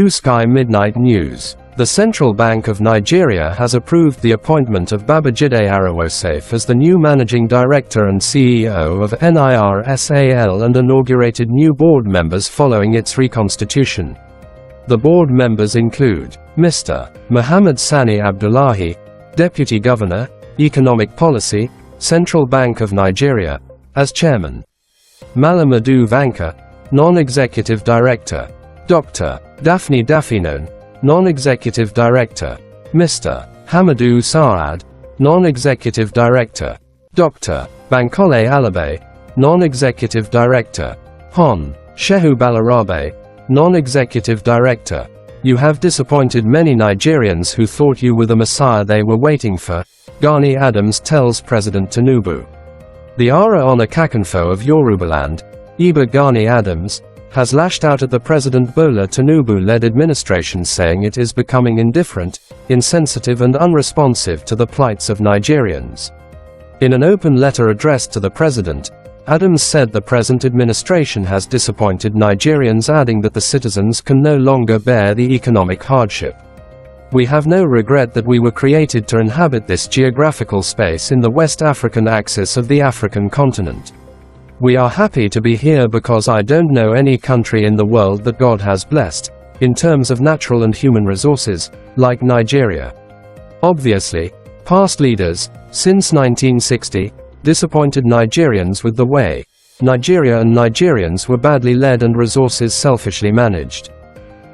Sky Midnight News. The Central Bank of Nigeria has approved the appointment of Babajide Arowosef as the new Managing Director and CEO of NIRSAL and inaugurated new board members following its reconstitution. The board members include Mr. Muhammad Sani Abdullahi, Deputy Governor, Economic Policy, Central Bank of Nigeria, as Chairman. Malamadu Vanka, Non-Executive Director. Dr. Daphne Dafinon, Non-Executive Director. Mr. Hamadu Saad, Non-Executive Director. Dr. Bankole Alabe, Non-Executive Director. Hon. Shehu Balarabe, Non-Executive Director. You have disappointed many Nigerians who thought you were the Messiah they were waiting for, Gani Adams tells President Tinubu. The Ara Ona Kakanfo of Yorubaland, Iba Gani Adams, has lashed out at the President Bola Tinubu-led administration, saying it is becoming indifferent, insensitive and unresponsive to the plights of Nigerians. In an open letter addressed to the president, Adams said the present administration has disappointed Nigerians, adding that the citizens can no longer bear the economic hardship. We have no regret that we were created to inhabit this geographical space in the West African axis of the African continent. We are happy to be here because I don't know any country in the world that God has blessed, in terms of natural and human resources, like Nigeria. Obviously, past leaders, since 1960, disappointed Nigerians with the way Nigeria and Nigerians were badly led and resources selfishly managed.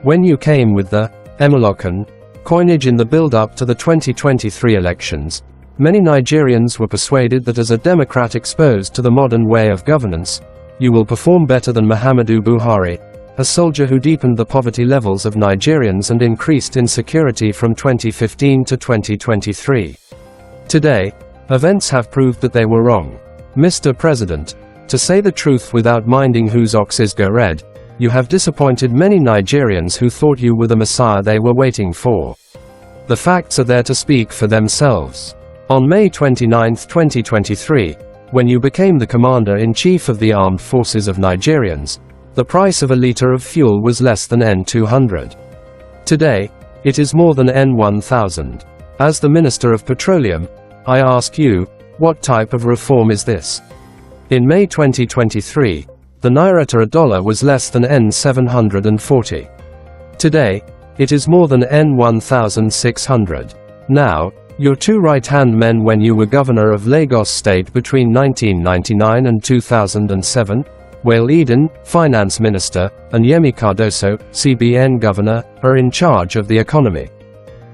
When you came with the Emolokan coinage in the build-up to the 2023 elections, many Nigerians were persuaded that as a democrat exposed to the modern way of governance, you will perform better than Muhammadu Buhari, a soldier who deepened the poverty levels of Nigerians and increased insecurity from 2015 to 2023. Today, events have proved that they were wrong. Mr. President, to say the truth without minding whose oxes go red, you have disappointed many Nigerians who thought you were the Messiah they were waiting for. The facts are there to speak for themselves. On May 29, 2023, when you became the Commander-in-Chief of the Armed Forces of Nigerians, the price of a liter of fuel was less than N200. Today, it is more than N1000. As the Minister of Petroleum, I ask you, what type of reform is this? In May 2023, the naira to a dollar was less than N740. Today, it is more than N1600. Now, your two right-hand men when you were Governor of Lagos State between 1999 and 2007, Wale Eden, Finance Minister, and Yemi Cardoso, CBN Governor, are in charge of the economy.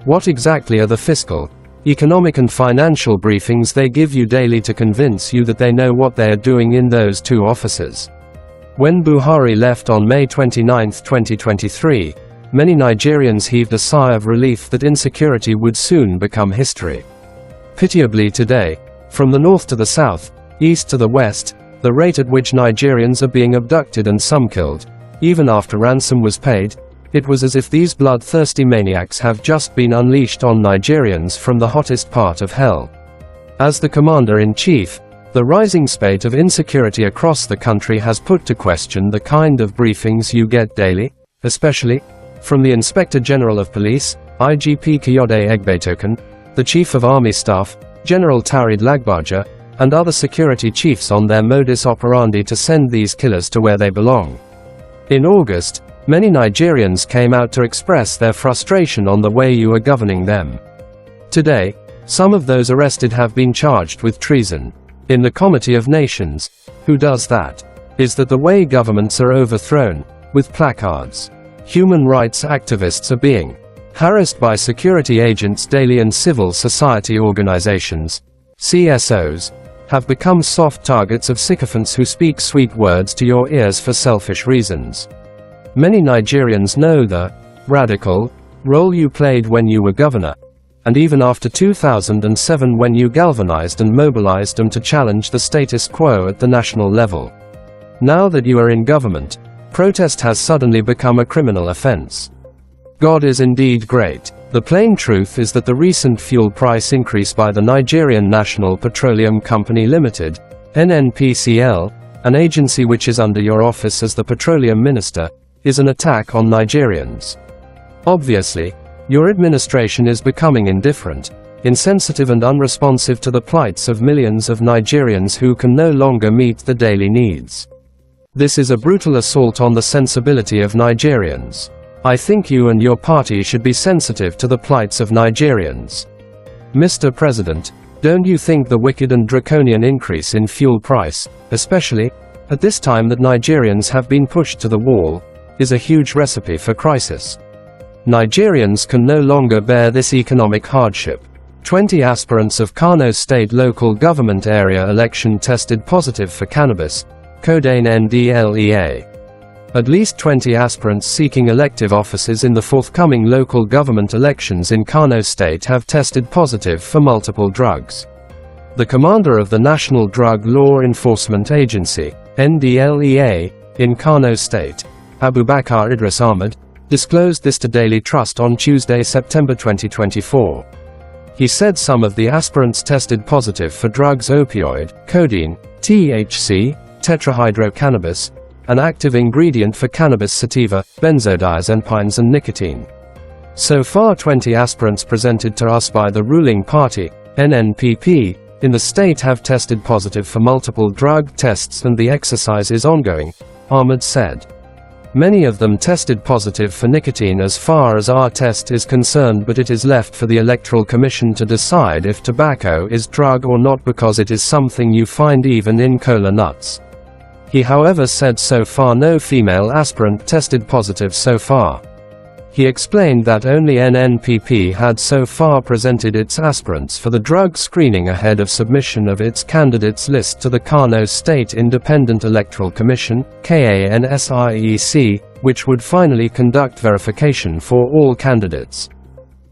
What exactly are the fiscal, economic and financial briefings they give you daily to convince you that they know what they are doing in those two offices? When Buhari left on May 29, 2023, many Nigerians heaved a sigh of relief that insecurity would soon become history. Pitiably today, from the north to the south, east to the west, the rate at which Nigerians are being abducted and some killed, even after ransom was paid, it was as if these bloodthirsty maniacs have just been unleashed on Nigerians from the hottest part of hell. As the Commander-in-Chief, the rising spate of insecurity across the country has put to question the kind of briefings you get daily, especially from the Inspector General of Police, IGP Kayode Egbetoken, the Chief of Army Staff, General Tarid Lagbaja, and other security chiefs on their modus operandi to send these killers to where they belong. In August, many Nigerians came out to express their frustration on the way you are governing them. Today, some of those arrested have been charged with treason. In the Committee of Nations, who does that? Is that the way governments are overthrown, with placards? Human rights activists are being harassed by security agents daily, and civil society organizations, CSOs, have become soft targets of sycophants who speak sweet words to your ears for selfish reasons. Many Nigerians know the radical role you played when you were governor, and even after 2007 when you galvanized and mobilized them to challenge the status quo at the national level. Now that you are in government, protest has suddenly become a criminal offense. God is indeed great. The plain truth is that the recent fuel price increase by the Nigerian National Petroleum Company Limited, NNPCL, an agency which is under your office as the Petroleum Minister, is an attack on Nigerians. Obviously, your administration is becoming indifferent, insensitive and unresponsive to the plights of millions of Nigerians who can no longer meet the daily needs. This is a brutal assault on the sensibility of Nigerians. I think you and your party should be sensitive to the plights of Nigerians. Mr. President, don't you think the wicked and draconian increase in fuel price, especially at this time that Nigerians have been pushed to the wall, is a huge recipe for crisis? Nigerians can no longer bear this economic hardship. 20 aspirants of Kano State local government area election tested positive for cannabis, codeine NDLEA. At least 20 aspirants seeking elective offices in the forthcoming local government elections in Kano State have tested positive for multiple drugs. The commander of the National Drug Law Enforcement Agency, NDLEA, in Kano State, Abubakar Idris Ahmed, disclosed this to Daily Trust on Tuesday, September 2024. He said some of the aspirants tested positive for drugs opioid, codeine, THC, tetrahydrocannabis, an active ingredient for cannabis sativa, benzodiazepines and nicotine. So far 20 aspirants presented to us by the ruling party, NNPP, in the state have tested positive for multiple drug tests and the exercise is ongoing, Ahmed said. Many of them tested positive for nicotine as far as our test is concerned, but it is left for the Electoral Commission to decide if tobacco is drug or not because it is something you find even in cola nuts. He however said so far no female aspirant tested positive so far. He explained that only NNPP had so far presented its aspirants for the drug screening ahead of submission of its candidates list to the Kano State Independent Electoral Commission, KANSIEC, which would finally conduct verification for all candidates.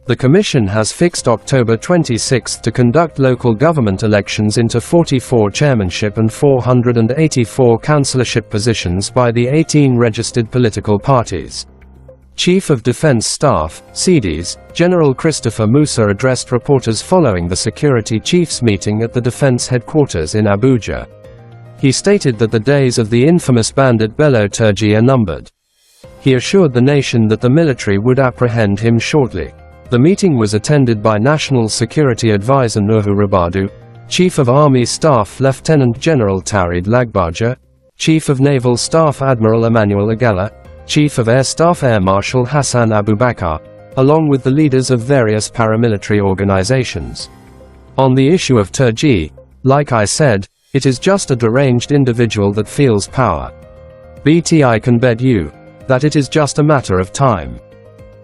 The Commission has fixed October 26 to conduct local government elections into 44 chairmanship and 484 councillorship positions by the 18 registered political parties. Chief of Defence Staff, CDS, General Christopher Musa addressed reporters following the security chiefs meeting at the defence headquarters in Abuja. He stated that the days of the infamous bandit Bello Turji are numbered. He assured the nation that the military would apprehend him shortly. The meeting was attended by National Security Advisor Nuhu Rabadu, Chief of Army Staff Lieutenant General Taurid Lagbaja, Chief of Naval Staff Admiral Emmanuel Agala, Chief of Air Staff Air Marshal Hassan Abubakar, along with the leaders of various paramilitary organizations. On the issue of Turji, like I said, it is just a deranged individual that feels power. I can bet you that it is just a matter of time.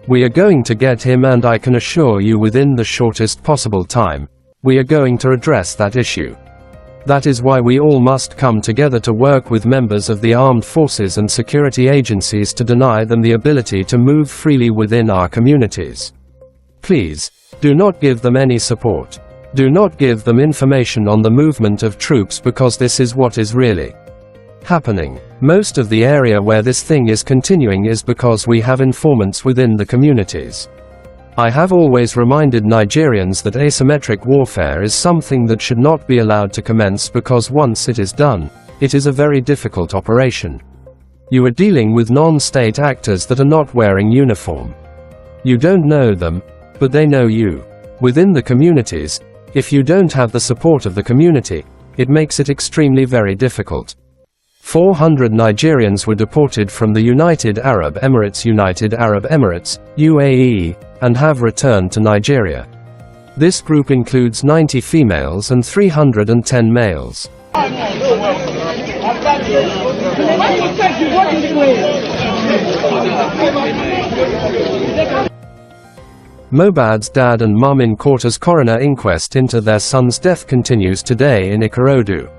We are going to get him, and I can assure you within the shortest possible time, we are going to address that issue. That is why we all must come together to work with members of the armed forces and security agencies to deny them the ability to move freely within our communities. Please, do not give them any support. Do not give them information on the movement of troops because this is what is really happening. Most of the area where this thing is continuing is because we have informants within the communities. I have always reminded Nigerians that asymmetric warfare is something that should not be allowed to commence because once it is done, it is a very difficult operation. You are dealing with non-state actors that are not wearing uniform. You don't know them, but they know you. Within the communities, if you don't have the support of the community, it makes it extremely very difficult. 400 Nigerians were deported from the United Arab Emirates, UAE, and have returned to Nigeria. This group includes 90 females and 310 males. Mohbad's dad and mum in court as coroner inquest into their son's death continues today in Ikorodu.